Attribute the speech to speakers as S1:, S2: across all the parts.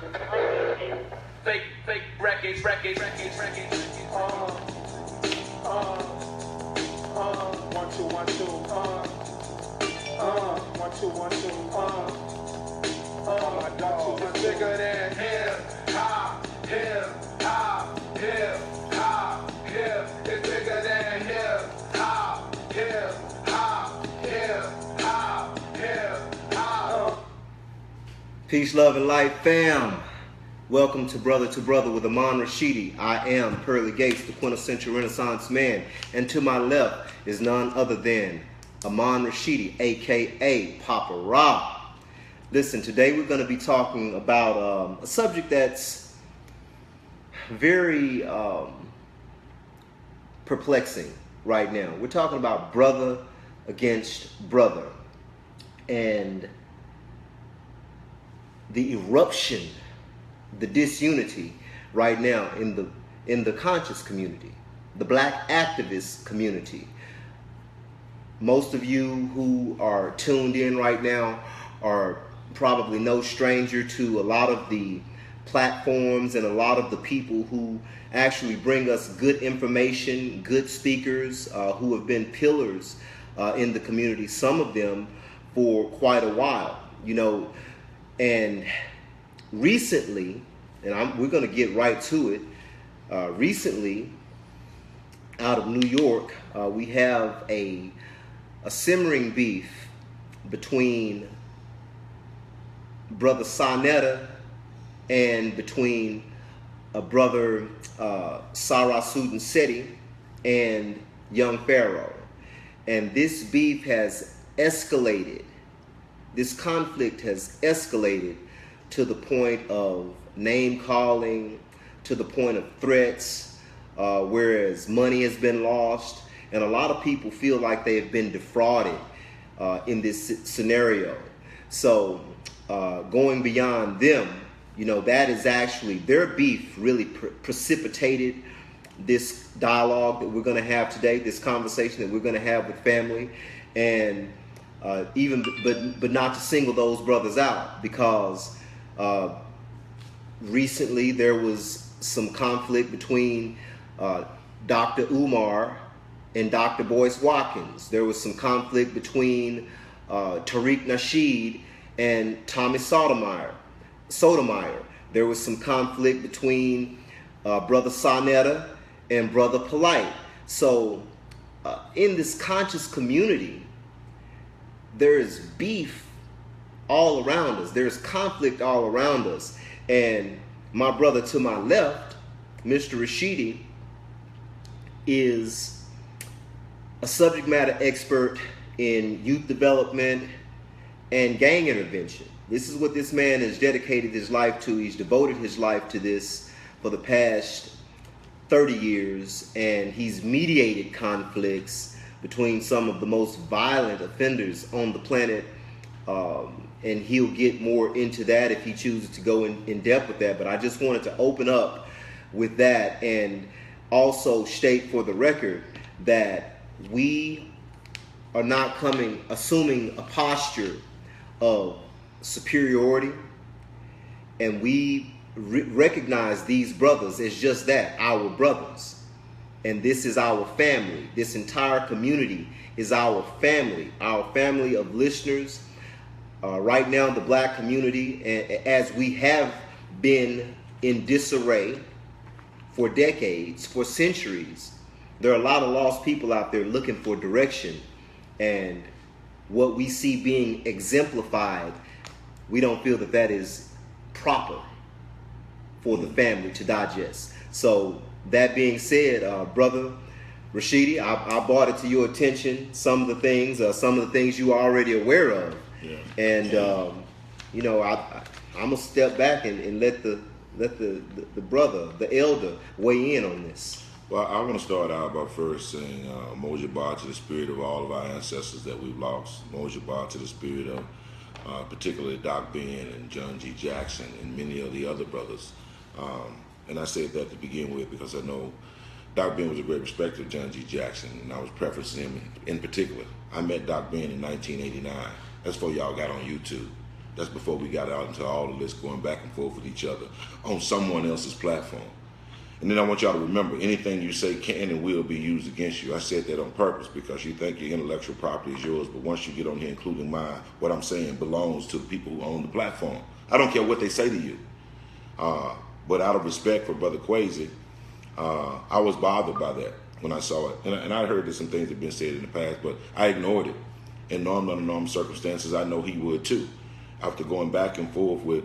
S1: Fake records. 1 2 1 2. 1 2 1 2. My dog is bigger than hip hop. It's bigger than hip hop.
S2: Peace, love, and light, fam. Welcome to Brother with Amon Rashidi. I am Pearly Gates, the quintessential Renaissance man. And to my left is none other than Amon Rashidi, a.k.a. Papa Rob. Listen, today we're going to be talking about a subject that's very perplexing right now. We're talking about brother against brother and the eruption, the disunity right now in the conscious community, the black activist community. Most of you who are tuned in right now are probably no stranger to a lot of the platforms and a lot of the people who actually bring us good information, good speakers who have been pillars in the community, some of them for quite a while, you know. And recently, and we're going to get right to it, recently out of New York, we have a simmering beef between brother Sonetta and between brother Sara Suten Seti and young Pharaoh. And this beef has escalated. This conflict has escalated to the point of name calling, to the point of threats, whereas money has been lost. And a lot of people feel like they have been defrauded in this scenario. So going beyond them, you know, that is actually their beef really precipitated this dialogue that we're going to have today, this conversation that we're going to have with family. And but not to single those brothers out, because recently there was some conflict between Dr. Umar and Dr. Boyce Watkins. There was some conflict between Tariq Nasheed and Tommy Sotomayor. There was some conflict between brother Sonetta and brother Polight. So in this conscious community, there is beef all around us. There's conflict all around us. And my brother to my left, Mr. Rashidi, is a subject matter expert in youth development and gang intervention. This is what this man has dedicated his life to. He's devoted his life to this for the past 30 years, and he's mediated conflicts between some of the most violent offenders on the planet, and he'll get more into that if he chooses to go in depth with that. But I just wanted to open up with that and also state for the record that we are not assuming a posture of superiority, and we recognize these brothers as just that, our brothers. And this is our family. This entire community is our family of listeners. Right now, the black community, as we have been in disarray for decades, for centuries, there are a lot of lost people out there looking for direction. And what we see being exemplified, we don't feel that is proper for the family to digest. So that being said, brother Rashidi, I brought it to your attention, some of the things you are already aware of. Yeah. And you know, I'm gonna step back and let the brother, the elder, weigh in on this.
S3: Well, I want to start out by first saying Mojibah to the spirit of all of our ancestors that we've lost. Mojibah to the spirit of particularly Doc Ben and John G. Jackson and many of the other brothers. And I say that to begin with because I know Doc Ben was a great respecter of John G. Jackson, and I was preferencing him in particular. I met Doc Ben in 1989. That's before y'all got on YouTube. That's before we got out into all of this going back and forth with each other on someone else's platform. And then I want y'all to remember, anything you say can and will be used against you. I said that on purpose because you think your intellectual property is yours, but once you get on here, including mine, what I'm saying belongs to the people who own the platform. I don't care what they say to you. But out of respect for Brother Quasi, I was bothered by that when I saw it. And I heard that some things have been said in the past, but I ignored it. In normal circumstances, I know he would too. After going back and forth with,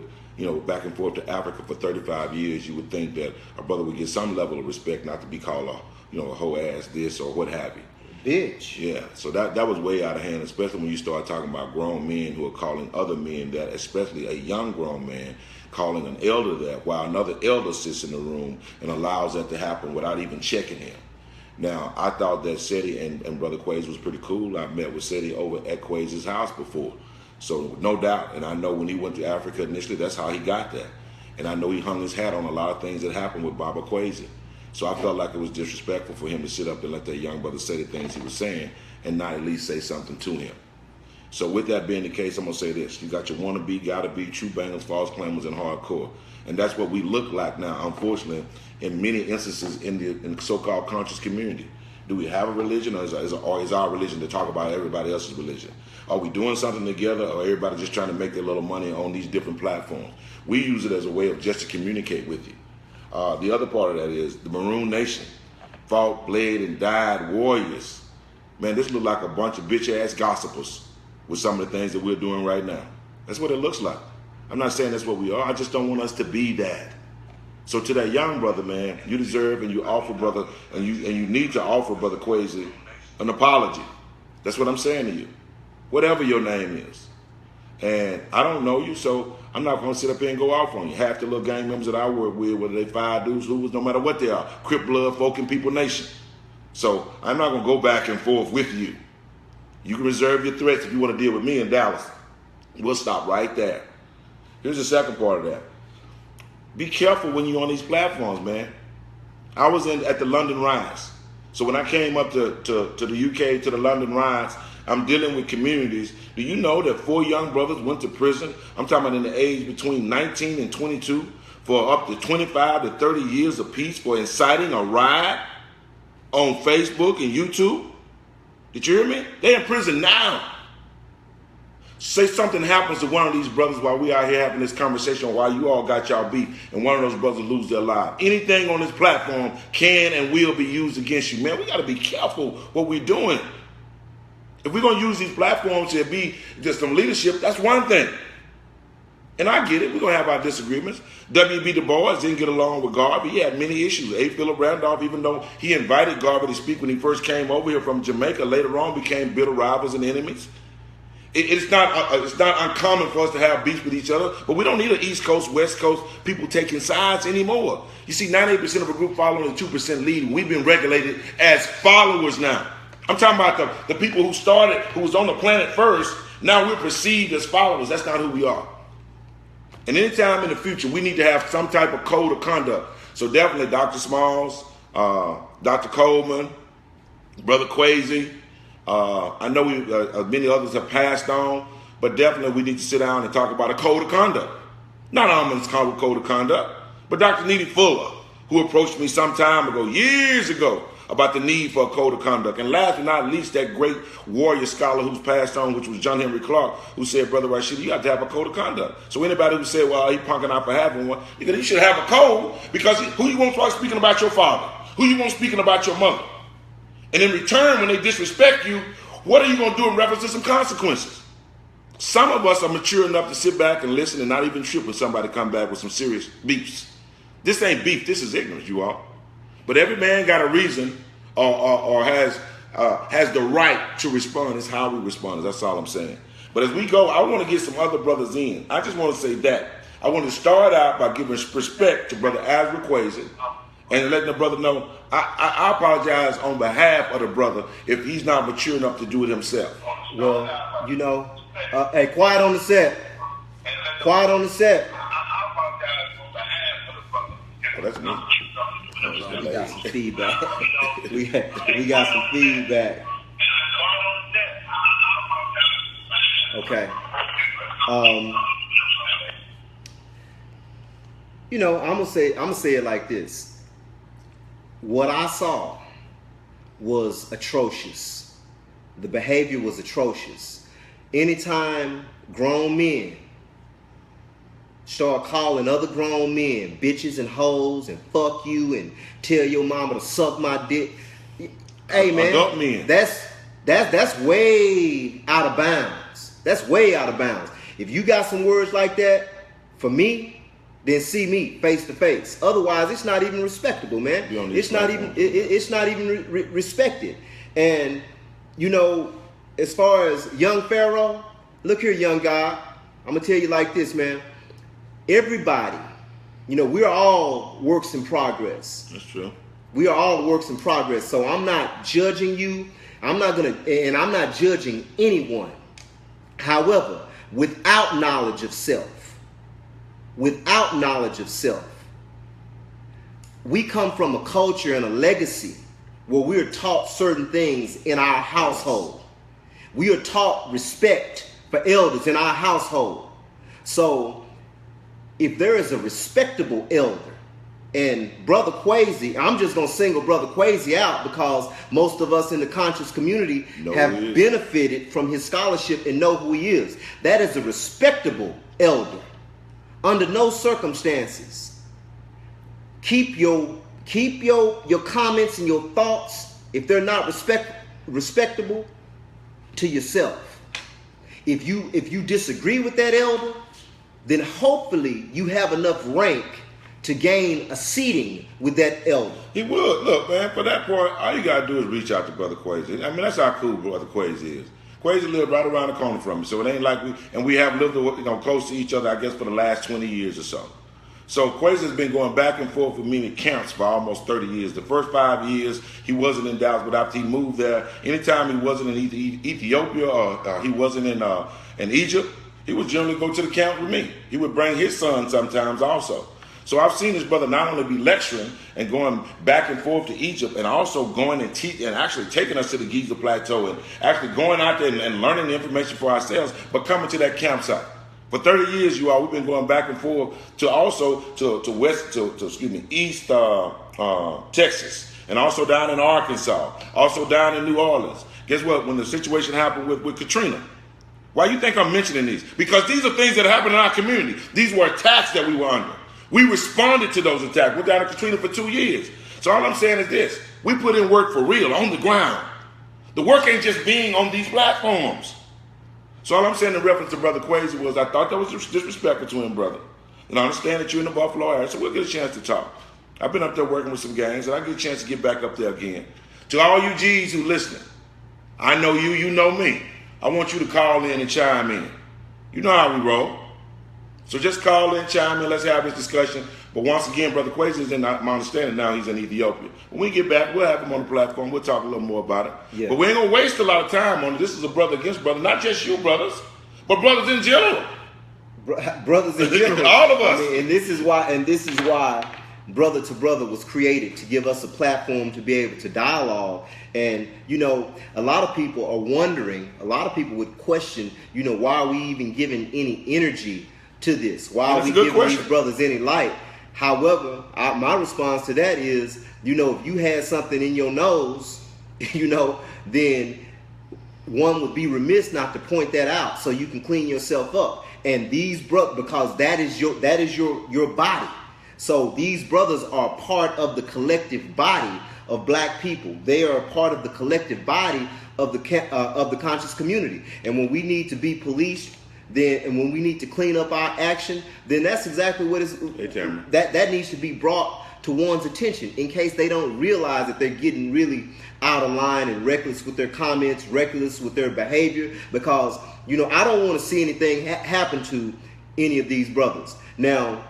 S3: back and forth to Africa for 35 years, you would think that a brother would get some level of respect, not to be called a hoe ass this or what have you.
S2: Bitch.
S3: Yeah, so that was way out of hand, especially when you start talking about grown men who are calling other men that, especially a young grown man, calling an elder that, while another elder sits in the room and allows that to happen without even checking him. Now, I thought that Seti and Brother Quasi was pretty cool. I've met with Seti over at Quasi's house before. So no doubt, and I know when he went to Africa initially, that's how he got there. And I know he hung his hat on a lot of things that happened with Baba Quasi. So I felt like it was disrespectful for him to sit up and let that young brother say the things he was saying and not at least say something to him. So with that being the case, I'm going to say this. You got your wannabe, gotta be, true bangers, false claimers, and hardcore. And that's what we look like now, unfortunately, in many instances in the so-called conscious community. Do we have a religion, or is our religion to talk about everybody else's religion? Are we doing something together, or everybody just trying to make their little money on these different platforms? We use it as a way of just to communicate with you. The other part of that is the Maroon Nation fought, bled, and died warriors. Man, this look like a bunch of bitch-ass gossipers with some of the things that we're doing right now. That's what it looks like. I'm not saying that's what we are. I just don't want us to be that. So to that young brother, man, you deserve and you offer, brother, and you need to offer Brother Quasi an apology. That's what I'm saying to you. Whatever your name is. And I don't know you, so I'm not going to sit up here and go off on you. Half the little gang members that I work with, whether they fire dudes, who was, no matter what they are, Crip Blood, Folk and People Nation. So I'm not going to go back and forth with you. You can reserve your threats if you want to deal with me in Dallas. We'll stop right there. Here's the second part of that. Be careful when you're on these platforms, man. I was at the London riots. So when I came up to the UK, to the London riots, I'm dealing with communities. Do you know that 4 young brothers went to prison? I'm talking about in the age between 19 and 22 for up to 25 to 30 years apiece for inciting a riot on Facebook and YouTube? Did you hear me? They're in prison now. Say something happens to one of these brothers while we out here having this conversation, while you all got y'all beef, and one of those brothers lose their life. Anything on this platform can and will be used against you. Man, we got to be careful what we're doing. If we're going to use these platforms to be just some leadership, that's one thing. And I get it. We're going to have our disagreements. W.B. Du Bois didn't get along with Garvey. He had many issues. A. Philip Randolph, even though he invited Garvey to speak when he first came over here from Jamaica, later on became bitter rivals and enemies. It's not uncommon for us to have beef with each other, but we don't need an East Coast, West Coast people taking sides anymore. You see, 98% of a group following and 2% leading. We've been regulated as followers now. I'm talking about the people who started, who was on the planet first. Now we're perceived as followers. That's not who we are. And anytime in the future, we need to have some type of code of conduct. So definitely Dr. Smalls, Dr. Coleman, Brother Quasi. I know many others have passed on, but definitely we need to sit down and talk about a code of conduct. Not Amon's code of conduct, but Dr. Needy Fuller, who approached me some time ago, years ago, about the need for a code of conduct. And last but not least, that great warrior scholar who's passed on, which was John Henry Clark, who said, Brother Rashidi, you have to have a code of conduct. So anybody who said, well, he punking out for having one, you should have a code, because who you want to start speaking about your father? Who you want speaking about your mother? And in return, when they disrespect you, what are you going to do in reference to some consequences? Some of us are mature enough to sit back and listen and not even trip when somebody come back with some serious beefs. This ain't beef. This is ignorance, you all. But every man got a reason or has the right to respond. It's how we respond. That's all I'm saying. But as we go, I want to get some other brothers in. I just want to say that. I want to start out by giving respect to Brother Azra Quasi and letting the brother know I apologize on behalf of the brother if he's not mature enough to do it himself.
S2: Well, you know, hey, quiet on the set. Quiet on the set.
S3: Oh, that's me.
S2: We got some feedback. we got some feedback. Okay. you know, I'm gonna say it like this. What I saw was atrocious. The behavior was atrocious. Anytime grown men start calling other grown men bitches and hoes and fuck you and tell your mama to suck my dick, hey man,
S3: adult men.
S2: That's way out of bounds. That's way out of bounds. If you got some words like that for me, then see me face to face. Otherwise, it's not even respectable, man. It's not even respected. And you know, as far as young Pharaoh, look here, young guy. I'm gonna tell you like this, man. Everybody, you know, we're all works in progress.
S3: That's true.
S2: We are all works in progress. So I'm not judging you. I'm not judging anyone. However, without knowledge of self, we come from a culture and a legacy where we are taught certain things in our household. We are taught respect for elders in our household. So if there is a respectable elder, and Brother Quasi, I'm just going to single Brother Quasi out because most of us in the conscious community have benefited from his scholarship and know who he is. That is a respectable elder. Under no circumstances, keep your comments and your thoughts, if they're not respectable, to yourself. If you disagree with that elder, then hopefully you have enough rank to gain a seating with that elder.
S3: He would. Look, man, for that part, all you got to do is reach out to Brother Quasi. I mean, that's how cool Brother Quasi is. Quasi lived right around the corner from me, so it ain't like we have lived, you know, close to each other, I guess, for the last 20 years or so. So Quasi has been going back and forth with me in camps for almost 30 years. The first 5 years, he wasn't in Dallas, but after he moved there, anytime he wasn't in Ethiopia or he wasn't in Egypt, he would generally go to the camp with me. He would bring his son sometimes also. So I've seen this brother not only be lecturing and going back and forth to Egypt, and also going and teaching and actually taking us to the Giza Plateau and actually going out there and learning the information for ourselves, but coming to that campsite. For 30 years, we've been going back and forth to also to East Texas, and also down in Arkansas, also down in New Orleans. Guess what? When the situation happened with Katrina, why do you think I'm mentioning these? Because these are things that happened in our community. These were attacks that we were under. We responded to those attacks. We're down in Katrina for 2 years. So all I'm saying is this: we put in work for real, on the ground. The work ain't just being on these platforms. So all I'm saying in reference to Brother Quasi was, I thought that was disrespectful to him, brother. And I understand that you're in the Buffalo area, so we'll get a chance to talk. I've been up there working with some gangs, and I get a chance to get back up there again. To all you G's who listening, I know you, you know me. I want you to call in and chime in. You know how we roll. So just call in, chime in, let's have this discussion. But once again, Brother Quasi is in my understanding now, he's in Ethiopia. When we get back, we'll have him on the platform. We'll talk a little more about it. Yeah. But we ain't going to waste a lot of time on it. This is a brother against brother, not just you brothers, but brothers in general.
S2: Brothers in general.
S3: All of us.
S2: I mean, and this is why Brother to Brother was created, to give us a platform to be able to dialogue. And, you know, a lot of people are wondering, a lot of people would question, you know, why are we even giving any energy to this? Why are we giving these brothers any light? However, my response to that is, you know, if you had something in your nose, you know, then one would be remiss not to point that out so you can clean yourself up. And these brothers, because that is your body. So these brothers are part of the collective body of black people. They are a part of the collective body of the conscious community. And when we need to be policed, and when we need to clean up our action, then that's exactly what is that needs to be brought to one's attention, in case they don't realize that they're getting really out of line and reckless with their comments, reckless with their behavior. Because, you know, I don't want to see anything happen to any of these brothers. Now,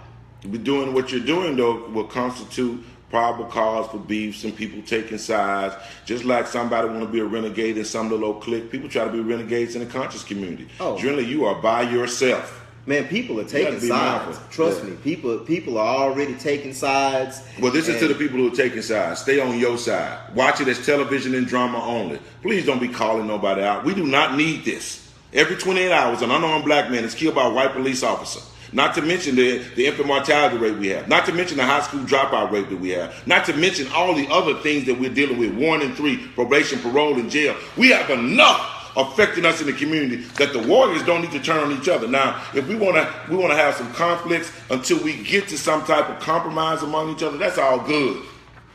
S3: doing what you're doing, though, will constitute probable cause for beefs and people taking sides. Just like somebody want to be a renegade in some little old clique, people try to be renegades in the conscious community. Oh. Generally, you are by yourself.
S2: Man, people are taking sides. Trust me, people are already taking sides.
S3: Well, this is to the people who are taking sides. Stay on your side. Watch it as television and drama only. Please don't be calling nobody out. We do not need this. Every 28 hours, an unarmed black man is killed by a white police officer. Not to mention the infant mortality rate we have. Not to mention the high school dropout rate that we have. Not to mention all the other things that we're dealing with. 1 and 3, probation, parole, and jail. We have enough affecting us in the community that the warriors don't need to turn on each other. Now, if we want to have some conflicts until we get to some type of compromise among each other, that's all good.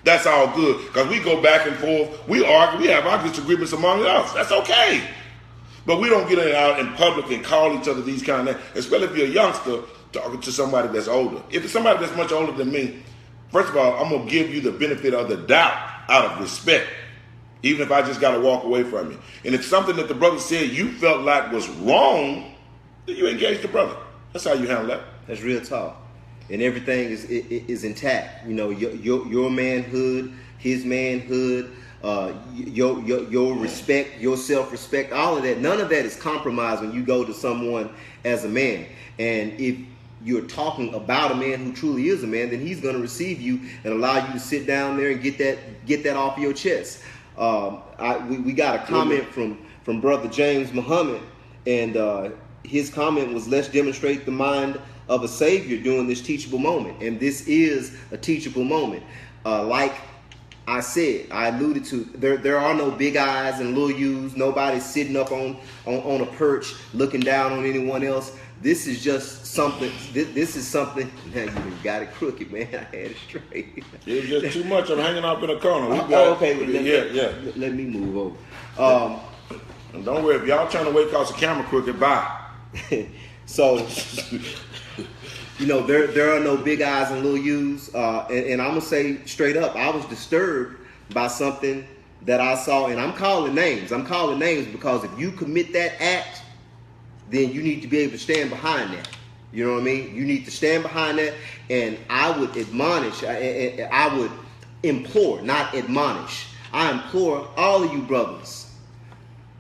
S3: That's all good, because we go back and forth. We argue. We have our disagreements among us. That's okay. But we don't get out in public and call each other these kind of names, especially if you're a youngster talking to somebody that's older. If it's somebody that's much older than me, first of all, I'm going to give you the benefit of the doubt out of respect, even if I just got to walk away from you. And if something that the brother said you felt like was wrong, then you engage the brother. That's how you handle that.
S2: That's real talk. And everything is intact. You know, your manhood, his manhood, your respect, your self-respect, all of that. None of that is compromised when you go to someone as a man. And if you're talking about a man who truly is a man, then he's going to receive you and allow you to sit down there and get that off your chest. We got a comment from Brother James Muhammad, and his comment was, let's demonstrate the mind of a savior during this teachable moment. And this is a teachable moment. Like I said, I alluded to, there are no big eyes and little U's. Nobody's sitting up on a perch looking down on anyone else. This is just something. This is something. Now you got it crooked, man. I had it straight.
S3: It was just too much. I'm hanging up in a corner.
S2: Okay. Let me move over.
S3: And don't worry, if y'all turn away because the camera crooked, bye.
S2: So, you know, there are no big eyes and little U's. And I'm going to say straight up, I was disturbed by something that I saw. And I'm calling names. I'm calling names because if you commit that act, then you need to be able to stand behind that. You know what I mean? You need to stand behind that. And I would admonish, I would implore, not admonish. I implore all of you brothers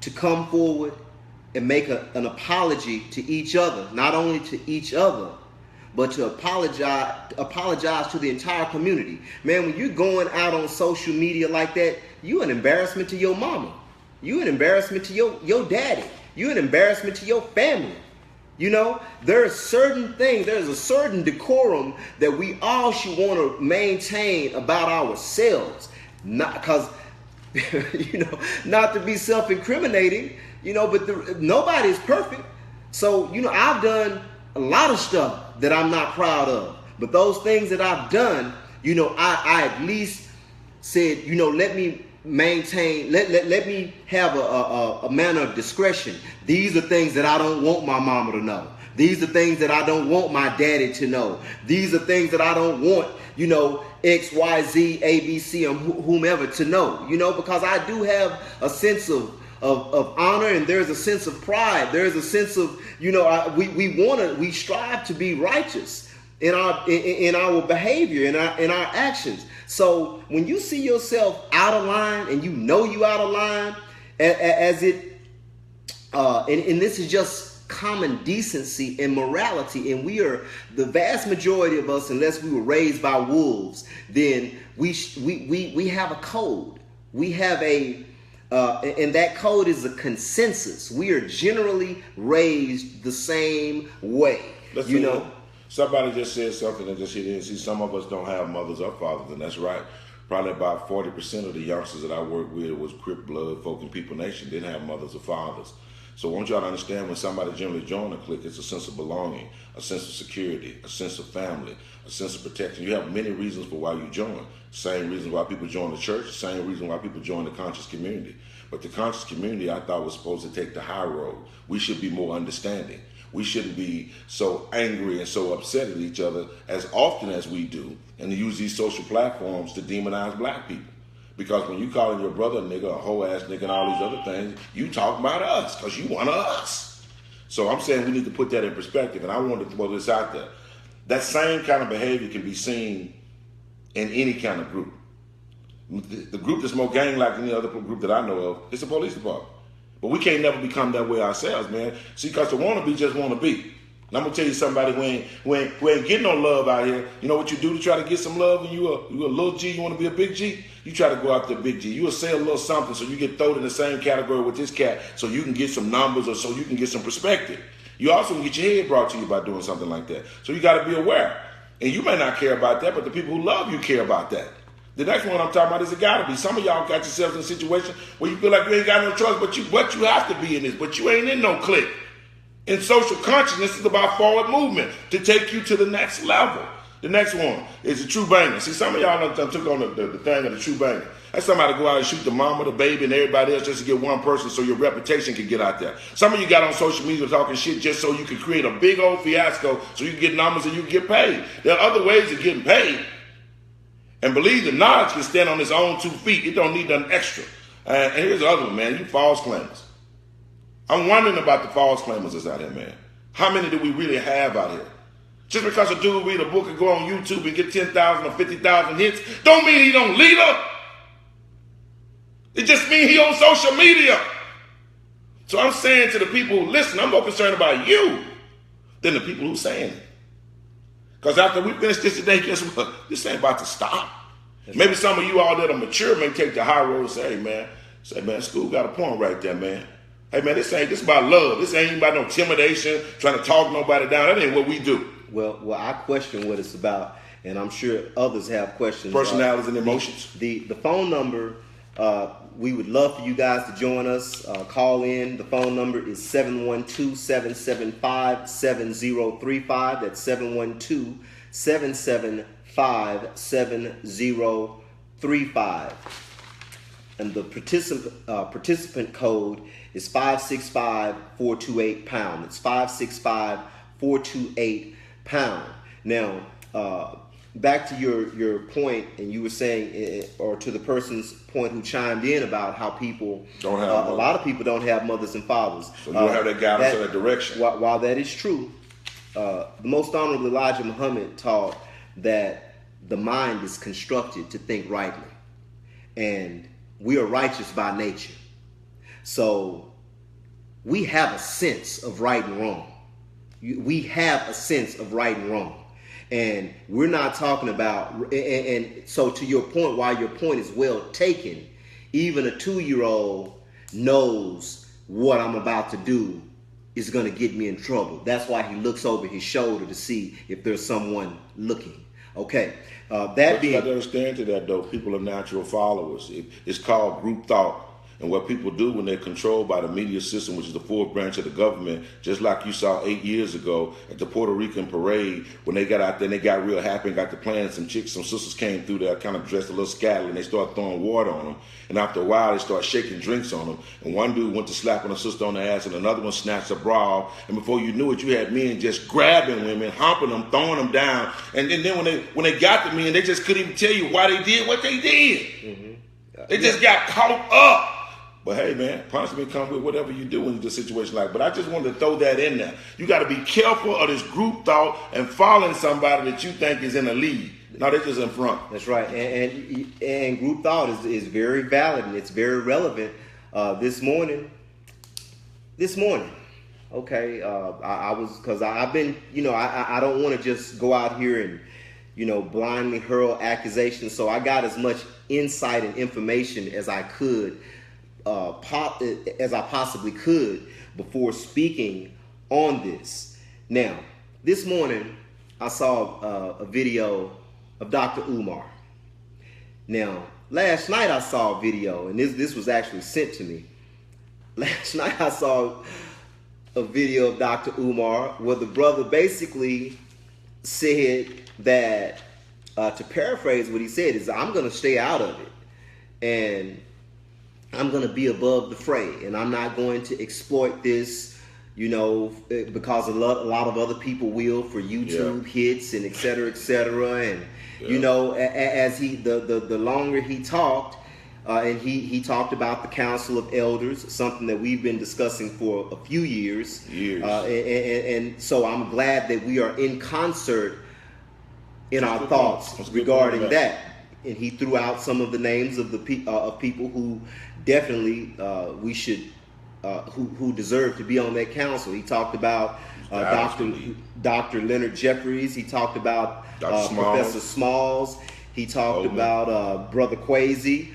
S2: to come forward and make an apology to each other. Not only to each other, but to apologize to the entire community. Man, when you're going out on social media like that, you're an embarrassment to your mama. You're an embarrassment to your daddy. You're an embarrassment to your family. You know, there's certain things, there's a certain decorum that we all should want to maintain about ourselves. Not because, you know, not to be self-incriminating, you know, but nobody is perfect. So, you know, I've done a lot of stuff that I'm not proud of. But those things that I've done, you know, I at least said, you know, let me maintain, let me have a manner of discretion. These are things that I don't want my mama to know. These are things that I don't want my daddy to know. These are things that I don't want, you know, X, Y, Z, A, B, C, or whomever to know, you know, because I do have a sense of honor, and there's a sense of pride. There's a sense of, you know, we strive to be righteous in our behavior, in our actions. So when you see yourself out of line and you know you out of line, and this is just common decency and morality, and we are, the vast majority of us, unless we were raised by wolves, then we have a code. We have and that code is a consensus. We are generally raised the same way. You know.
S3: Somebody just said something that just hit in. See, some of us don't have mothers or fathers, and that's right. Probably about 40% of the youngsters that I work with was Crip blood, folk in People Nation, didn't have mothers or fathers. So I want y'all to understand, when somebody generally joins a clique, it's a sense of belonging, a sense of security, a sense of family, a sense of protection. You have many reasons for why you join. Same reason why people join the church, same reason why people join the conscious community. But the conscious community, I thought, was supposed to take the high road. We should be more understanding. We shouldn't be so angry and so upset at each other as often as we do, and to use these social platforms to demonize black people. Because when you calling your brother a nigga, a hoe ass nigga, and all these other things, you talking about us because you one of us. So I'm saying we need to put that in perspective, and I wanted to throw this out there. That same kind of behavior can be seen in any kind of group. The group that's more gang-like than any other group that I know of is the police department. But we can't never become that way ourselves, man. See, because the wannabe just want to be. And I'm going to tell you somebody who ain't getting no love out here. You know what you do to try to get some love when you a little G, you want to be a big G? You try to go after a big G. You will say a little something so you get thrown in the same category with this cat so you can get some numbers or so you can get some perspective. You also can get your head brought to you by doing something like that. So you got to be aware. And you may not care about that, but the people who love you care about that. The next one I'm talking about is it got to be. Some of y'all got yourselves in a situation where you feel like you ain't got no choice, but you have to be in this, but you ain't in no clique. And social consciousness is about forward movement to take you to the next level. The next one is a true banger. See, some of y'all done took on the thing of the true banger. That's somebody to go out and shoot the mama, the baby, and everybody else just to get one person so your reputation can get out there. Some of you got on social media talking shit just so you can create a big old fiasco so you can get numbers and you can get paid. There are other ways of getting paid. And believe the knowledge can stand on its own 2 feet. It don't need nothing extra. And here's the other one, man. You false claimers. I'm wondering about the false claimers that's out here, man. How many do we really have out here? Just because a dude read a book and go on YouTube and get 10,000 or 50,000 hits, don't mean he don't lead up. It just means he on social media. So I'm saying to the people who listen, I'm more concerned about you than the people who saying it. Because after we finish this today, guess what? This ain't about to stop. Maybe some of you all that are mature may take the high road and say, hey man, school got a point right there, man. Hey man, this about love. This ain't about no intimidation, trying to talk nobody down. That ain't what we do.
S2: Well, I question what it's about, and I'm sure others have questions.
S3: Personalities and emotions.
S2: The phone number, we would love for you guys to join us. Call in. The phone number is 712-775-7035. That's 712-775-7035. And the participant code is 565-428-pound. It's 565-428-pound. Now, back to your point, and you were saying, or to the person's point who chimed in about how people
S3: don't have
S2: a lot of people don't have mothers and fathers.
S3: So you don't have that guidance or that direction.
S2: While that is true, the Most Honorable Elijah Muhammad taught that the mind is constructed to think rightly, and we are righteous by nature. So we have a sense of right and wrong. We have a sense of right and wrong. And we're not talking about, and so to your point, while your point is well taken, even a 2-year-old knows what I'm about to do is going to get me in trouble. That's why he looks over his shoulder to see if there's someone looking. Okay.
S3: But you got to understand to that, though, people are natural followers. It's called group thought. And what people do when they're controlled by the media system, which is the fourth branch of the government, just like you saw 8 years ago at the Puerto Rican parade, when they got out there and they got real happy and got to playing, some chicks, some sisters came through there kind of dressed a little scattered, and they started throwing water on them. And after a while, they started shaking drinks on them. And one dude went to slapping a sister on the ass, and another one snatched a bra. And before you knew it, you had men just grabbing women, humping them, throwing them down. And then when they got to men, they just couldn't even tell you why they did what they did. Mm-hmm. They just got caught up. But hey, man, punishment comes with whatever you do in the situation like. But I just wanted to throw that in there. You got to be careful of this group thought and following somebody that you think is in the lead. No, they're just in front.
S2: That's right. And group thought is very valid and it's very relevant. This morning, okay, I was, because I've been, I don't want to just go out here and, blindly hurl accusations. So I got as much insight and information as I could. As I possibly could before speaking on this. Now, this morning I saw a video of Dr. Umar. Now, last night I saw a video, and this was actually sent to me. Last night I saw a video of Dr. Umar where the brother basically said that, to paraphrase what he said, is I'm going to stay out of it. And I'm going to be above the fray, and I'm not going to exploit this, because a lot of other people will for YouTube hits and et cetera, and as the longer he talked, and he talked about the Council of Elders, something that we've been discussing for a few years. And so I'm glad that we are in concert in our thoughts regarding that. And he threw out some of the names of of people who definitely we should who deserve to be on that council. He talked about Dr. Leonard Jeffries. He talked about Professor Smalls. He talked about Brother Kwesi.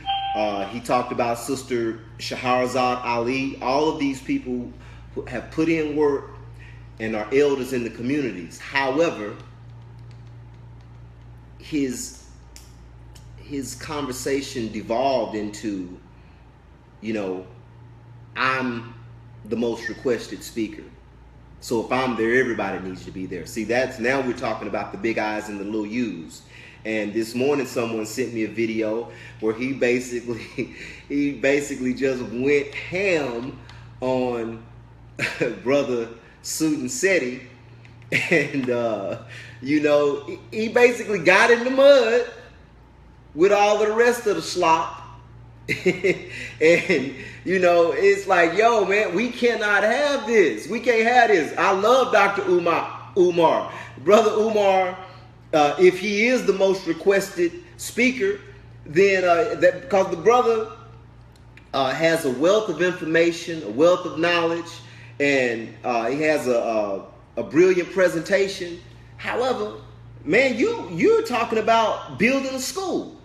S2: He talked about Sister Shahrazad Ali. All of these people who have put in work and our elders in the communities. However, his conversation devolved into, I'm the most requested speaker. So if I'm there, everybody needs to be there. See, now we're talking about the big I's and the little U's. And this morning someone sent me a video where he basically just went ham on brother Suten Seti. And, he basically got in the mud with all of the rest of the slop. And, it's like, yo, man, we cannot have this. We can't have this. I love Dr. Umar. Brother Umar, if he is the most requested speaker, then because the brother has a wealth of information, a wealth of knowledge, and he has a brilliant presentation. However, man, you're talking about building a school.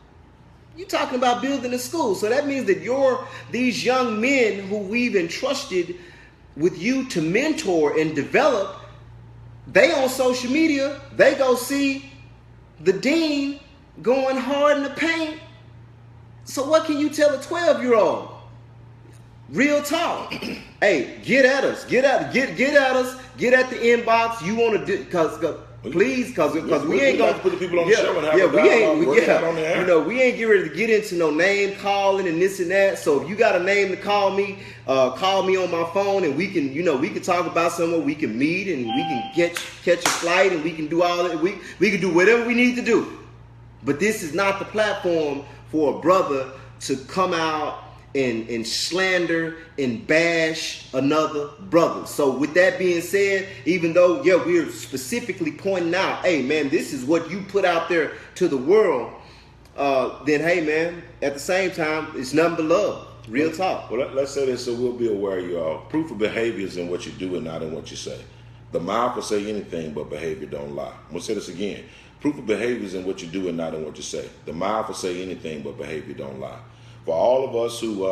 S2: You're talking about building a school. So that means that these young men who we've entrusted with you to mentor and develop, they on social media, they go see the dean going hard in the paint. So what can you tell a 12-year-old? Real talk. Hey, get at us. Get at us. Get at the inbox. You want to do, because we ain't gonna
S3: put the people on the show and have a dialogue on the air.
S2: We ain't get ready to get into no name calling and this and that. So if you got a name to call me on my phone, and we can talk about somewhere. We can meet and we can catch a flight, and we can do all that. We can do whatever we need to do. But this is not the platform for a brother to come out and slander and bash another brother. So with that being said, even though, we're specifically pointing out, hey, man, this is what you put out there to the world, then, hey, man, at the same time, it's nothing but love. Real talk.
S3: Well, let's say this so we'll be aware, you all. Proof of behavior is in what you do and not in what you say. The mouth will say anything, but behavior don't lie. I'm going to say this again. Proof of behavior is in what you do and not in what you say. The mouth will say anything, but behavior don't lie. For all of us who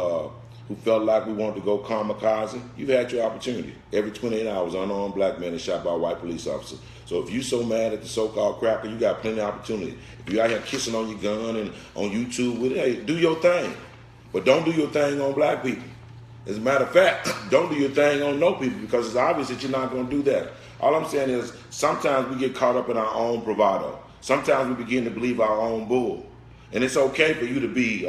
S3: felt like we wanted to go kamikaze, you've had your opportunity. Every 28 hours, unarmed black men is shot by a white police officer. So if you so mad at the so-called cracker, you got plenty of opportunity. If you out here kissing on your gun and on YouTube with it, hey, do your thing. But don't do your thing on black people. As a matter of fact, don't do your thing on no people, because it's obvious that you're not going to do that. All I'm saying is sometimes we get caught up in our own bravado. Sometimes we begin to believe our own bull. And it's okay for you to be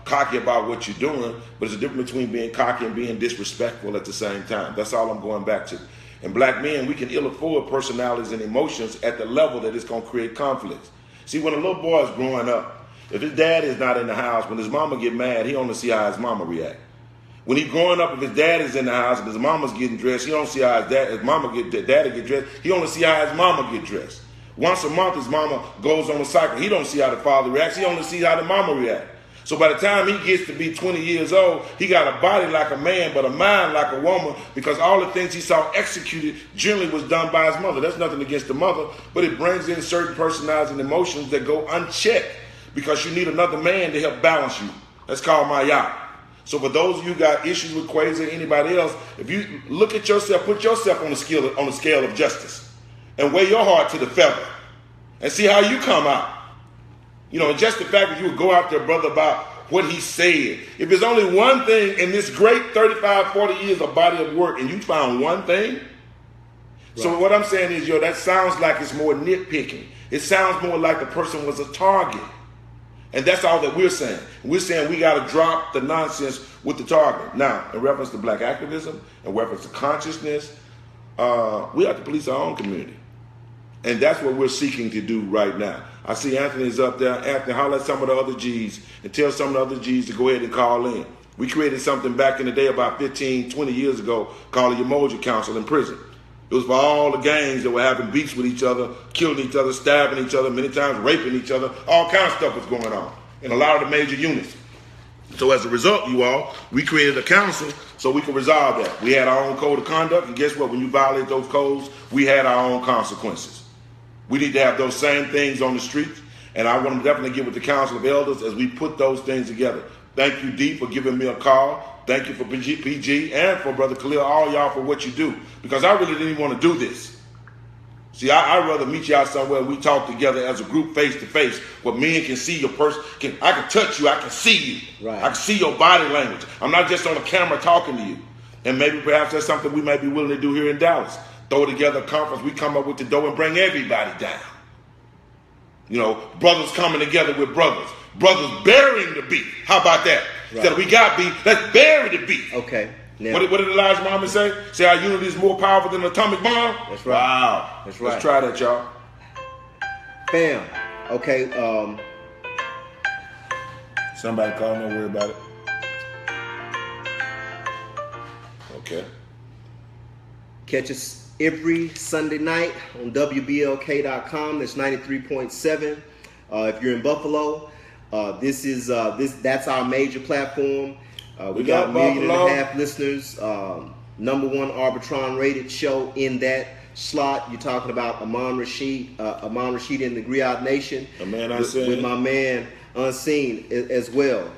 S3: cocky about what you're doing, but there's a difference between being cocky and being disrespectful at the same time. That's all I'm going back to. And black men, we can ill afford personalities and emotions at the level that it's going to create conflicts. See, when a little boy is growing up, if his dad is not in the house, when his mama get mad, he only see how his mama react. When he's growing up, if his dad is in the house and his mama's getting dressed, he don't see how his daddy get dressed. He only see how his mama get dressed. Once a month, his mama goes on a cycle. He don't see how the father reacts. He only sees how the mama reacts. So by the time he gets to be 20 years old, he got a body like a man, but a mind like a woman, because all the things he saw executed generally was done by his mother. That's nothing against the mother, but it brings in certain personalities and emotions that go unchecked, because you need another man to help balance you. That's called maya. So for those of you who got issues with Quasi or anybody else, if you look at yourself, put yourself on the scale of justice, and weigh your heart to the feather and see how you come out. And just the fact that you would go out there, brother, about what he said. If there's only one thing in this great 35, 40 years of body of work, and you found one thing. Right. So what I'm saying is, that sounds like it's more nitpicking. It sounds more like the person was a target. And that's all that we're saying. We're saying we got to drop the nonsense with the target. Now, in reference to black activism, in reference to consciousness, we have to police our own community. And that's what we're seeking to do right now. I see Anthony's up there. Anthony, holler at some of the other G's and tell some of the other G's to go ahead and call in. We created something back in the day about 15, 20 years ago called the Emoji Council in prison. It was for all the gangs that were having beefs with each other, killing each other, stabbing each other, many times raping each other. All kinds of stuff was going on in a lot of the major units. So as a result, you all, we created a council so we could resolve that. We had our own code of conduct, and guess what? When you violate those codes, we had our own consequences. We need to have those same things on the streets, and I want to definitely get with the Council of Elders as we put those things together. Thank you, D, for giving me a call. Thank you for PG and for Brother Khalil, all y'all for what you do. Because I really didn't even want to do this. See, I'd rather meet y'all somewhere and we talk together as a group face to face where men can see your person. I can touch you. I can see you.
S2: Right.
S3: I can see your body language. I'm not just on the camera talking to you. And maybe perhaps that's something we may be willing to do here in Dallas. Throw together a conference. We come up with the dough and bring everybody down. You know, brothers coming together with brothers. Brothers burying the beef. How about that?
S2: Right.
S3: Instead of we got beef, let's bury the beef.
S2: Okay. Now,
S3: What did Elijah Muhammad say? Say our unity is more powerful than an atomic bomb?
S2: That's right.
S3: Wow.
S2: That's right.
S3: Let's try that, y'all.
S2: Fam. Okay.
S3: Somebody call, don't worry about it. Okay.
S2: Catch us every Sunday night on WBLK.com. That's 93.7. If you're in Buffalo, that's our major platform. We got 1.5 million listeners. Number one Arbitron rated show in that slot. You're talking about Amon Rashidi in the Griot Nation.
S3: A man unseen.
S2: With my man Unseen as well.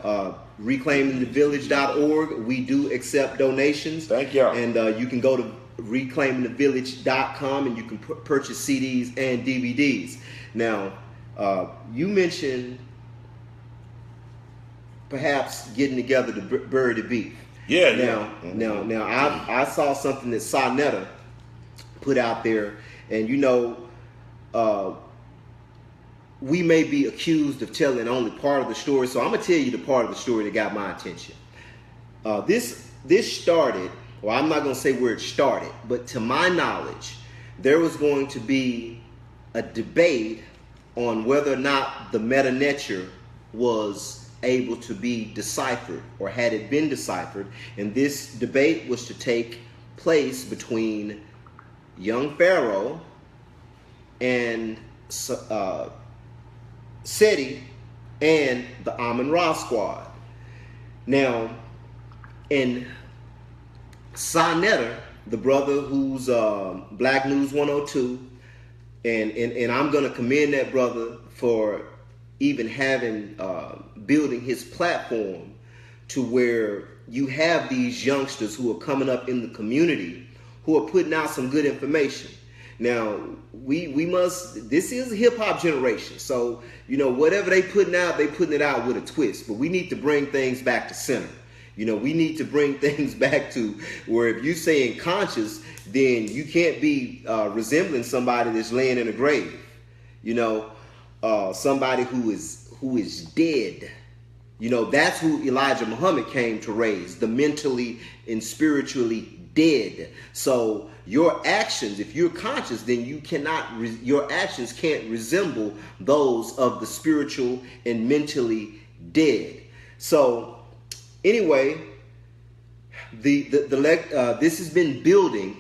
S2: ReclaimingTheVillage.org. We do accept donations.
S3: Thank y'all.
S2: And you can go to ReclaimingTheVillage.com and you can purchase CDs and DVDs. Now, you mentioned perhaps getting together to bury the beef.
S3: Yeah.
S2: Now, I saw something that Sonetta put out there, and you know, we may be accused of telling only part of the story, so I'm gonna tell you the part of the story that got my attention. This started, well, I'm not gonna say where it started, but to my knowledge, there was going to be a debate on whether or not the meta nature was able to be deciphered, or had it been deciphered, and this debate was to take place between young Pharaoh and Seti and the Amon Ra squad. Now, in Sonetta, the brother who's Black News 102, and I'm gonna commend that brother for even having building his platform to where you have these youngsters who are coming up in the community who are putting out some good information. Now, we must, this is a hip-hop generation, so, you know, whatever they putting out with a twist, but we need to bring things back to center. You know, we need to bring things back to where if you're saying conscious, then you can't be resembling somebody that's laying in a grave. You know, somebody who is dead. You know, that's who Elijah Muhammad came to raise, the mentally and spiritually dead. So your actions, if you're conscious, then you cannot, your actions can't resemble those of the spiritual and mentally dead. So anyway, this has been building.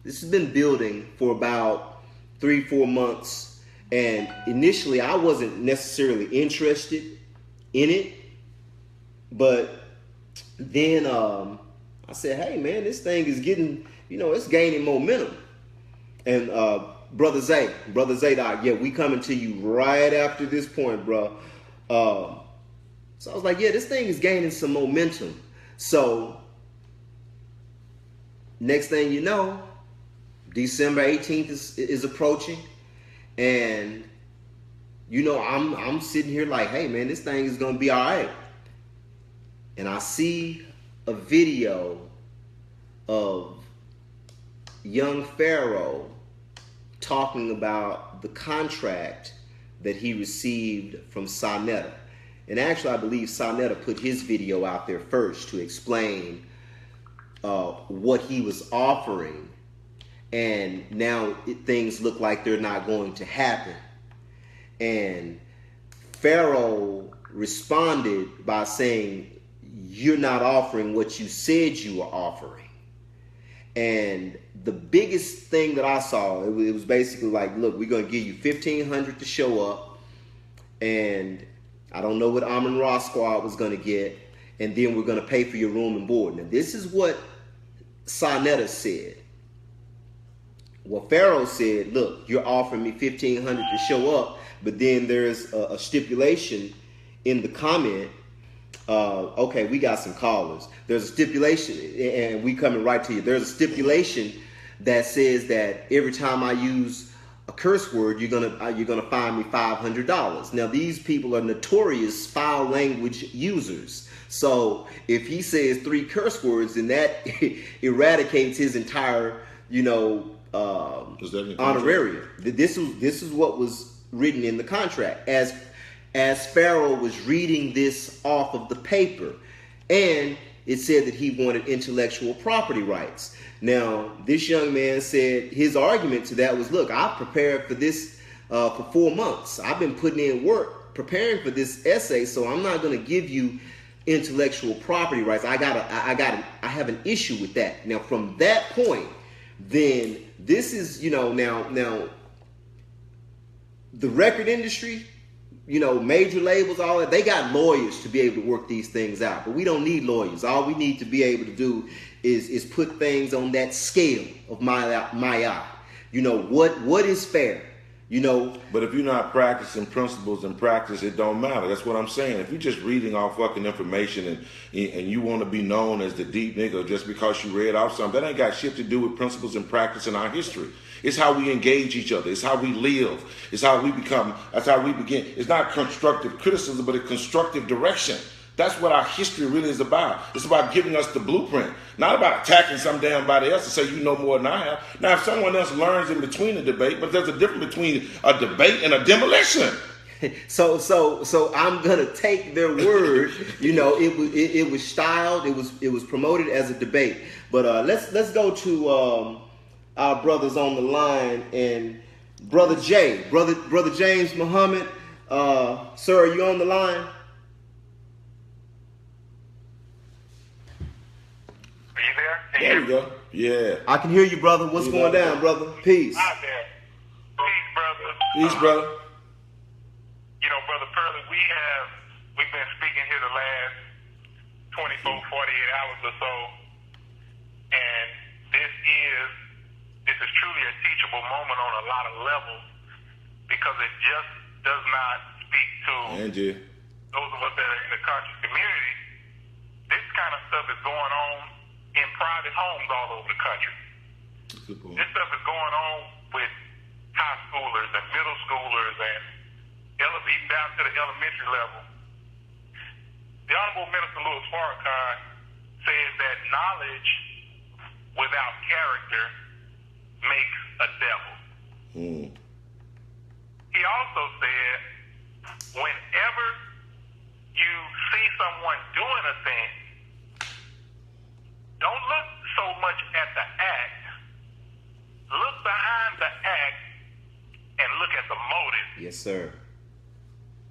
S2: This has been building for about 3-4 months. And initially, I wasn't necessarily interested in it. But then I said, hey, man, this thing is getting, you know, it's gaining momentum. And Brother Zadok, yeah, we coming to you right after this point, bro. So I was like, yeah, this thing is gaining some momentum. So next thing you know, December 18th is approaching. And, you know, I'm sitting here like, hey, man, this thing is going to be all right. And I see a video of young Pharaoh talking about the contract that he received from Sonetta. And actually, I believe Sonetta put his video out there first to explain what he was offering. And now things look like they're not going to happen. And Pharaoh responded by saying, you're not offering what you said you were offering. And the biggest thing that I saw, it was basically like, look, we're going to give you $1,500 to show up. And I don't know what Amon Ra squad was going to get. And then we're going to pay for your room and board. Now, this is what Sonetta said. Well, Pharaoh said, look, you're offering me $1,500 to show up. But then there's a stipulation in the comment Okay, we got some callers. There's a stipulation, and we coming right to you. There's a stipulation that says that every time I use a curse word, you're gonna fine me $500. Now these people are notorious foul language users. So if he says 3 curse words, then that eradicates his entire, honorarium. This is what was written in the contract as Pharaoh was reading this off of the paper, and it said that he wanted intellectual property rights. Now, this young man said his argument to that was, look, I've prepared for this for 4 months. I've been putting in work preparing for this essay, so I'm not going to give you intellectual property rights. I have an issue with that. Now, from that point, then this is, now the record industry, major labels, all that, they got lawyers to be able to work these things out. But we don't need lawyers. All we need to be able to do is put things on that scale of my eye. What is fair?
S3: But if you're not practicing principles and practice, it don't matter. That's what I'm saying. If you're just reading off fucking information and you want to be known as the deep nigga just because you read off something, that ain't got shit to do with principles and practice in our history. It's how we engage each other. It's how we live. It's how we become. That's how we begin. It's not constructive criticism, but a constructive direction. That's what our history really is about. It's about giving us the blueprint, not about attacking some damn body else to say you know more than I have. Now, if someone else learns in between the debate, but there's a difference between a debate and a demolition.
S2: So I'm gonna take their word. It was styled. It was promoted as a debate. But let's go to our brothers on the line, and brother James Muhammad. Sir, are you on the line?
S3: There we go. Yeah.
S2: I can hear you, brother. What's going down, brother? Peace.
S4: Hi there. Peace, brother.
S3: Peace, brother.
S4: Brother Pearly, we've been speaking here the last 24, 48 hours or so, and this is truly a teachable moment on a lot of levels, because it just does not speak to those of us that are in the conscious community. This kind of stuff is going on in private homes all over the country. This stuff is going on with high schoolers and middle schoolers and even down to the elementary level. The Honorable Minister Louis Farrakhan says that knowledge without character makes a devil. He also said, whenever you see someone doing a thing, don't look so much at the act. Look behind the act and look at the motive.
S2: Yes, sir.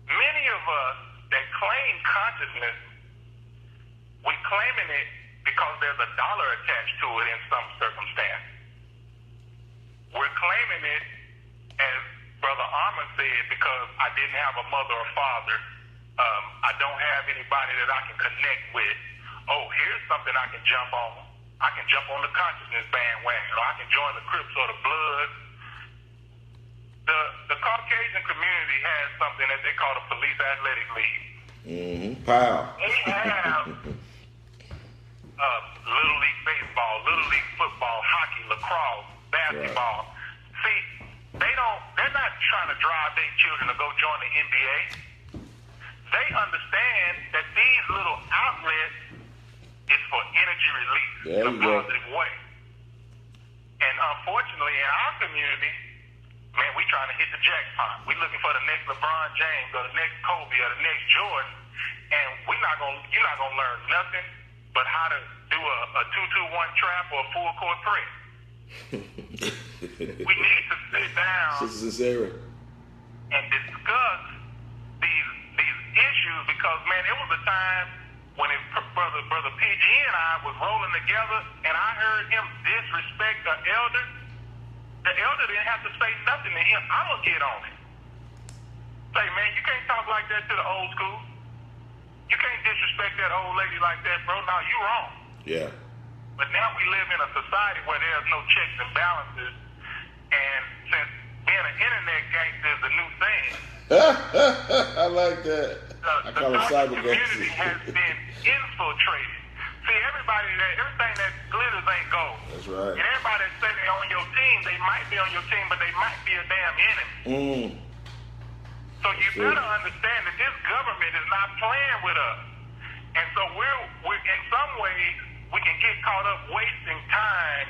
S4: Many of us that claim consciousness, we're claiming it because there's a dollar attached to it in some circumstance. We're claiming it, as Brother Amon said, because I didn't have a mother or father. I don't have anybody that I can connect with. Oh, here's something I can jump on. I can jump on the consciousness bandwagon, or I can join the Crips or the Bloods. The Caucasian community has something that they call the Police Athletic League.
S3: Pow.
S4: They have Little League Baseball, Little League Football, hockey, lacrosse, basketball. Right. See, they're not trying to drive their children to go join the NBA. They understand that these little outlets is for energy release in a positive way. And unfortunately, in our community, man, we trying to hit the jackpot. We looking for the next LeBron James or the next Kobe or the next Jordan, and you're not gonna learn nothing but how to do a 2-2-1 trap or a full court press. We need to sit down and discuss these issues, because man, it was a time when brother PG and I was rolling together, and I heard him disrespect the elder. The elder didn't have to say nothing to him. I'm going to get on it. Say, man, you can't talk like that to the old school. You can't disrespect that old lady like that, bro. Now, you wrong.
S3: Yeah.
S4: But now we live in a society where there's no checks and balances. And since being an internet gangster is a new thing,
S3: I like that. I call
S4: The
S3: it cyber
S4: community
S3: gangsters.
S4: has been infiltrated. See, everything that glitters ain't gold.
S3: That's right.
S4: And everybody that's sitting on your team, they might be on your team, but they might be a damn enemy. So you better understand that this government is not playing with us. And so we're in some ways, we can get caught up wasting time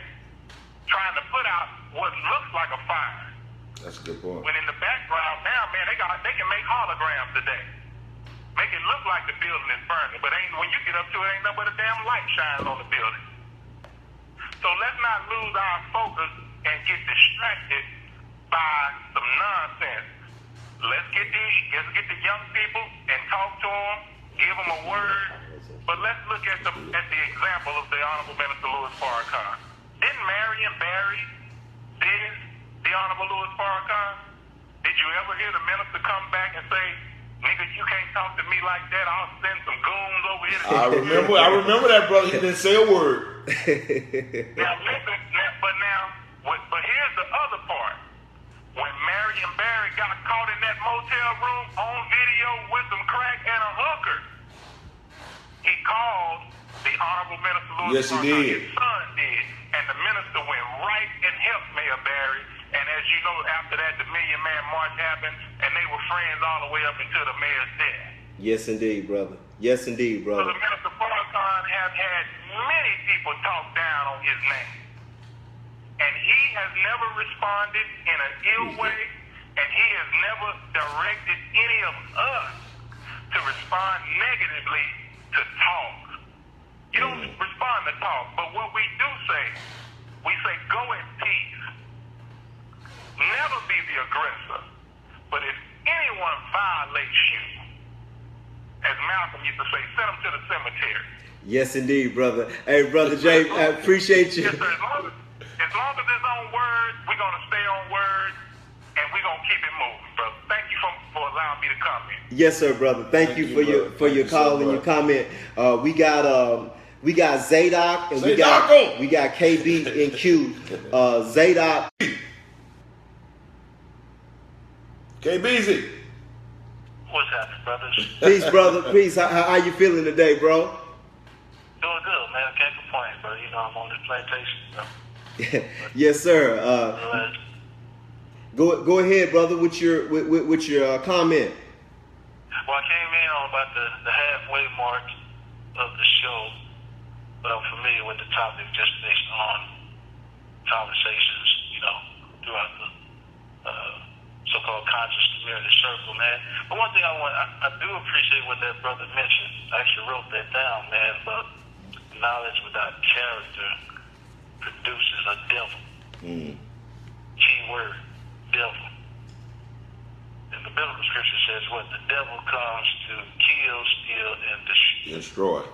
S4: trying to put out what looks like a fire.
S3: That's a good point.
S4: When in the background now, man, they can make holograms today. Make it look like the building is burning, but when you get up to it, ain't nothing but a damn light shines on the building. So let's not lose our focus and get distracted by some nonsense. Let's get the young people and talk to them, give them a word. But let's look at the example of the Honorable Minister Louis Farrakhan. Didn't Marion Barry diss the Honorable Louis Farrakhan? Did you ever hear the minister come back and say, "Nigga, you can't talk to me like that. I'll send some goons over here."
S3: I remember that, brother. He didn't say a word.
S4: Now listen, but here's the other part. When Marion Barry got caught in that motel room on video with some crack and a hooker, he called the Honorable Minister Louis
S3: Yes, he
S4: Farrakhan.
S3: did.
S4: His son did, and the minister went right and helped Mayor Barry. And as you know, after that, the Million Man March happened, and they were friends all the way up until the mayor's death.
S2: Yes, indeed, brother. Yes, indeed,
S4: So
S2: brother.
S4: the Minister Farrakhan has had many people talk down on his name. And he has never responded in an ill way, and he has never directed any of us to respond negatively to talk. You don't respond to talk, but what we do say, we say go in peace. Never be the aggressor. But if anyone violates you, as Malcolm used to say, send them to the cemetery.
S2: Yes, indeed, brother. Hey, brother Jay, I appreciate you.
S4: Yes, sir. As long as it's on word, we're going to stay on word, and we're going to keep it moving, brother. Thank you for allowing me to comment.
S2: Yes, sir, brother. Thank you for your
S3: Thank
S2: call
S3: you so
S2: and your comment. We got Zadok and
S3: Zadoko.
S2: we got KB and Q. Zadok.
S3: KBZ.
S4: What's happening, brothers?
S2: Peace, brother. Peace. How you feeling today, bro?
S4: Doing good, man. I can't complain, bro. You know, I'm on this plantation, bro.
S2: Yes, sir. Go ahead, brother, with your comment.
S4: Well, I came in on about the halfway mark of the show, but I'm familiar with the topic just based on conversations, you know, throughout the so-called conscious community circle, man. But one thing I do appreciate what that brother mentioned. I actually wrote that down, man, but knowledge without character produces a devil. Key word, devil. And the biblical scripture says what? The devil comes to kill, steal, and
S3: Destroy.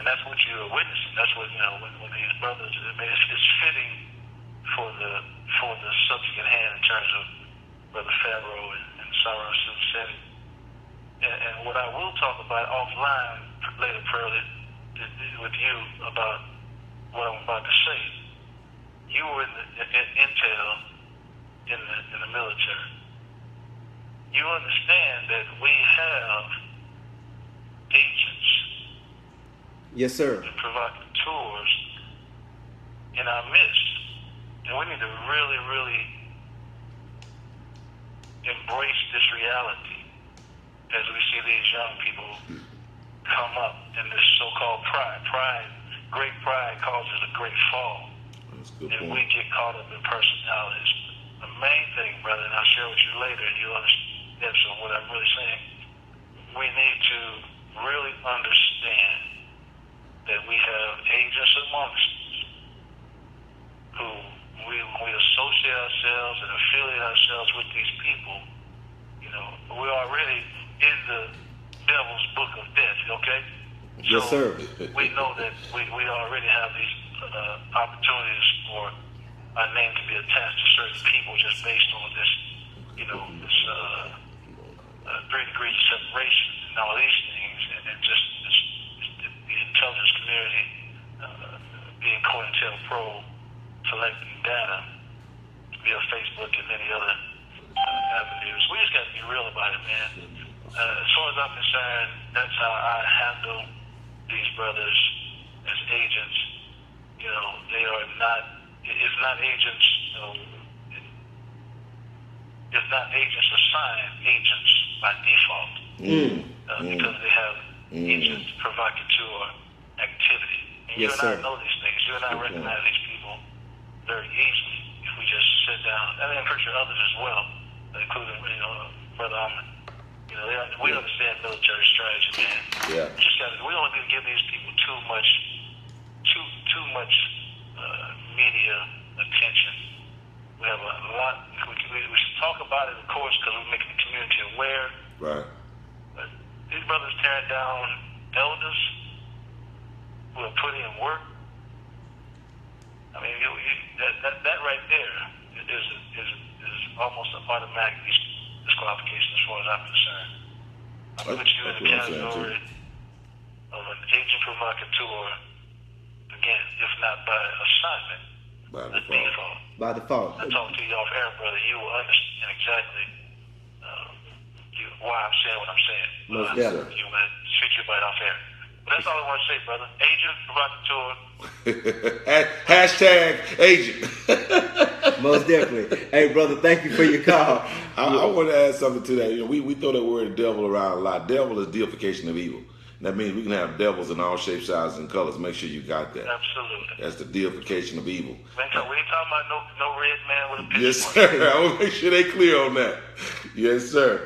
S4: And that's what you're witnessing. That's what, you know, when these brothers, I mean, it's fitting for the subject at hand in terms of Brother Pharaoh and Sara Suten Seti. And what I will talk about offline later, Pearlie, with you about what I'm about to say. You were in intel in the military. You understand that we have agents
S2: Yes, sir.
S4: and provocateurs in our midst. And we need to really, really embrace this reality as we see these young people come up in this so-called pride. Great pride causes a great fall.
S3: That's a good
S4: And
S3: point.
S4: we get caught up in personalities. The main thing, brother, and I'll share with you later, and you'll understand so what I'm really saying. We need to really understand that we have agents amongst us who we associate ourselves and affiliate ourselves with these people. You know, we're already in the devil's book of death, okay?
S2: Yes, sir.
S4: We know that we already have these opportunities for our name to be attached to certain people just based on this, you know, this 3 degrees of separation and all these things, and just the intelligence community being COINTELPRO, collecting data via Facebook and many other avenues. We just got to be real about it, man. As far as I'm concerned, that's how I handle these brothers as agents. You know, they are not. It's not agents. You know, it's not agents assigned agents by default because they have agents provocateur activity. And you
S2: Yes,
S4: and I
S2: sir.
S4: know these things. You and I recognize these people very easily if we just sit down. I mean, I'm pretty sure others as well, including Brother Amon. You know, we understand military strategy, man.
S3: Yeah.
S4: We don't need to give these people too much media attention. We have a lot. We should talk about it, of course, because we're making the community aware.
S3: Right.
S4: But these brothers tearing down elders who are putting in work. I mean, that right there is almost an automatic disqualification as far as I'm concerned. I put you in the category of an agent provocateur, again, if not by assignment,
S3: By
S4: the
S3: default.
S4: default.
S2: By default.
S4: I talk to you off air, brother. You will understand exactly why I'm saying what I'm saying.
S2: Most definitely.
S4: You will speak your bite off air. But that's all I want to say, brother. Agent provocateur.
S3: Hashtag agent.
S2: Most definitely. Hey, brother, thank you for your call.
S3: I want to add something to that. You know, we throw that word devil around a lot. Devil is deification of evil. That means we can have devils in all shapes, sizes, and colors. Make sure you got that.
S4: Absolutely.
S3: That's the deification of evil.
S4: We ain't talking about no red man with a pistol.
S3: Yes, sir. I want to make sure they clear on that. Yes, sir.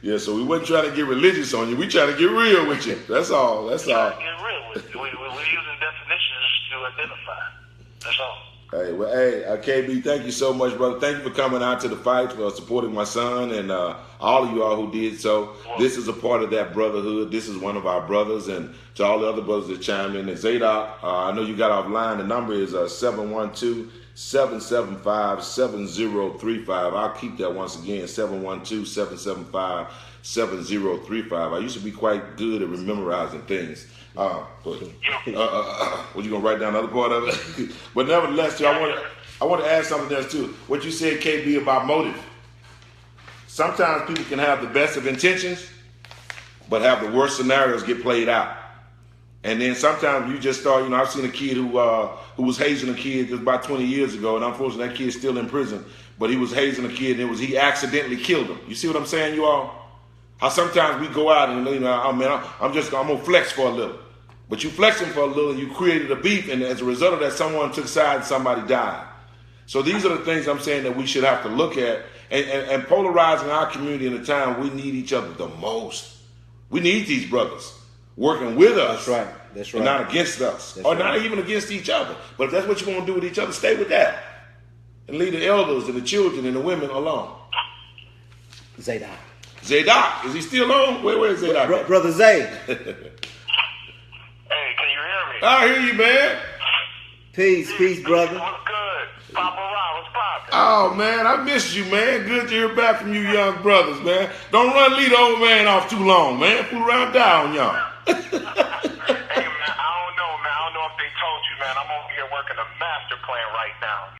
S3: Yeah, so we wasn't trying to get religious on you. We trying to get real with you. That's all. That's all.
S4: Get real with it. We're using definitions to identify. That's all.
S3: Hey, well, hey, KB, thank you so much, brother. Thank you for coming out to the fight, for supporting my son, and all of you all who did so. This is a part of that brotherhood. This is one of our brothers, and to all the other brothers that chimed in. And Zadok, I know you got offline. The number is 712-775-7035. I'll keep that once again, 712-775-7035. I used to be quite good at memorizing things. What you gonna write down another part of it? But nevertheless, I want to add something else too. What you said, KB, about motive. Sometimes people can have the best of intentions, but have the worst scenarios get played out. And then sometimes you just start. You know, I've seen a kid who was hazing a kid just about 20 years ago, and unfortunately that kid's still in prison. But he was hazing a kid, and he accidentally killed him. You see what I'm saying, you all? How sometimes we go out and I'm gonna flex for a little. But you flexing for a little, and you created a beef, and as a result of that, someone took sides and somebody died. So these are the things I'm saying that we should have to look at and polarizing our community in a time we need each other the most. We need these brothers working with us.
S2: That's right. That's right.
S3: And not against us.
S2: That's
S3: or
S2: right.
S3: not even against each other. But if that's what you want to do with each other, stay with that. And leave the elders and the children and the women alone.
S2: Zadok.
S3: Zadok, is he still on? Where is Zadok?
S2: Brother Zay.
S4: Hey, can you hear me?
S3: I hear you, man.
S2: Peace, brother.
S4: What's good? Papa Ra, what's poppin'?
S3: Oh, man, I missed you, man. Good to hear back from you young brothers, man. Don't lead the old man off too long, man. Fool around, die on y'all.
S4: Hey, man, I don't know, man. I don't know if they told you, man. I'm over here working a master plan right now.